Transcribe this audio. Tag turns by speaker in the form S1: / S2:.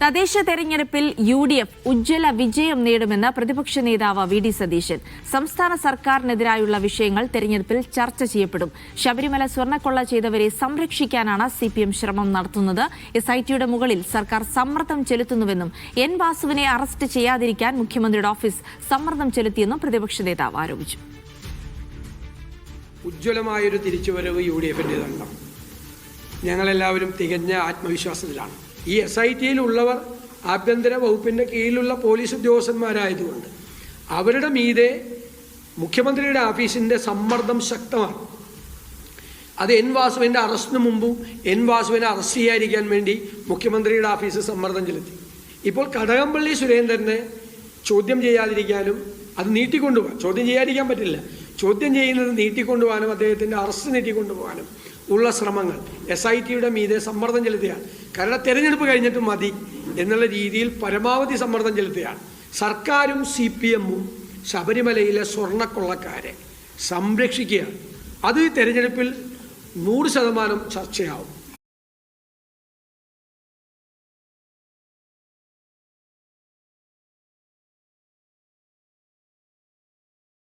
S1: തദ്ദേശ തെരഞ്ഞെടുപ്പിൽ UDF ഉജ്ജ്വല വിജയം നേടുമെന്ന് പ്രതിപക്ഷ നേതാവ് VD സതീശൻ. സംസ്ഥാന സർക്കാരിനെതിരായുള്ള വിഷയങ്ങൾ തെരഞ്ഞെടുപ്പിൽ ചർച്ച ചെയ്യപ്പെടും. ശബരിമല സ്വർണ്ണക്കൊള്ള ചെയ്തവരെ സംരക്ഷിക്കാനാണ് CPM ശ്രമം നടത്തുന്നത്. SITയുടെ മുകളിൽ സർക്കാർ സമ്മർദ്ദം ചെലുത്തുന്നുവെന്നും N വാസുവിനെ അറസ്റ്റ് ചെയ്യാതിരിക്കാൻ മുഖ്യമന്ത്രിയുടെ ഓഫീസ് സമ്മർദ്ദം ചെലുത്തിയെന്നും പ്രതിപക്ഷ നേതാവ് ആരോപിച്ചു.
S2: ഉജ്ജ്വലമായൊരു തിരിച്ചുവരവ് UDFിൻ്റെതല്ല. ഞങ്ങളെല്ലാവരും തികഞ്ഞ ആത്മവിശ്വാസത്തിലാണ്. ഈ SITയിലുള്ളവർ ആഭ്യന്തര വകുപ്പിൻ്റെ കീഴിലുള്ള പോലീസ് ഉദ്യോഗസ്ഥന്മാരായതുകൊണ്ട് അവരുടെ മീതെ മുഖ്യമന്ത്രിയുടെ ഓഫീസിൻ്റെ സമ്മർദ്ദം ശക്തമാണ്. അത് N വാസുവിൻ്റെ അറസ്റ്റിന് മുമ്പും N വാസുവിനെ അറസ്റ്റ് ചെയ്യാതിരിക്കാൻ വേണ്ടി മുഖ്യമന്ത്രിയുടെ ഓഫീസ് സമ്മർദ്ദം ചെലുത്തി. ഇപ്പോൾ കടകംപള്ളി സുരേന്ദ്രനെ ചോദ്യം ചെയ്യാതിരിക്കാനും അത് നീട്ടിക്കൊണ്ടുപോകാൻ, ചോദ്യം ചെയ്യാതിരിക്കാൻ പറ്റില്ല, ചോദ്യം ചെയ്യുന്നത് നീട്ടിക്കൊണ്ടുപോകാനും അദ്ദേഹത്തിൻ്റെ അറസ്റ്റ് നീട്ടിക്കൊണ്ടുപോകാനും ഉള്ള ശ്രമങ്ങൾ SITയുടെ മീതെ സമ്മർദ്ദം ചെലുത്തുകയാണ്. കാരണം തെരഞ്ഞെടുപ്പ് കഴിഞ്ഞിട്ട് മതി എന്നുള്ള രീതിയിൽ പരമാവധി സമ്മർദ്ദം ചെലുത്തുകയാണ്. സർക്കാരും CPMഉം ശബരിമലയിലെ സ്വർണ്ണക്കൊള്ളക്കാരെ സംരക്ഷിക്കുകയാണ്. അത് തെരഞ്ഞെടുപ്പിൽ 100% ചർച്ചയാവും.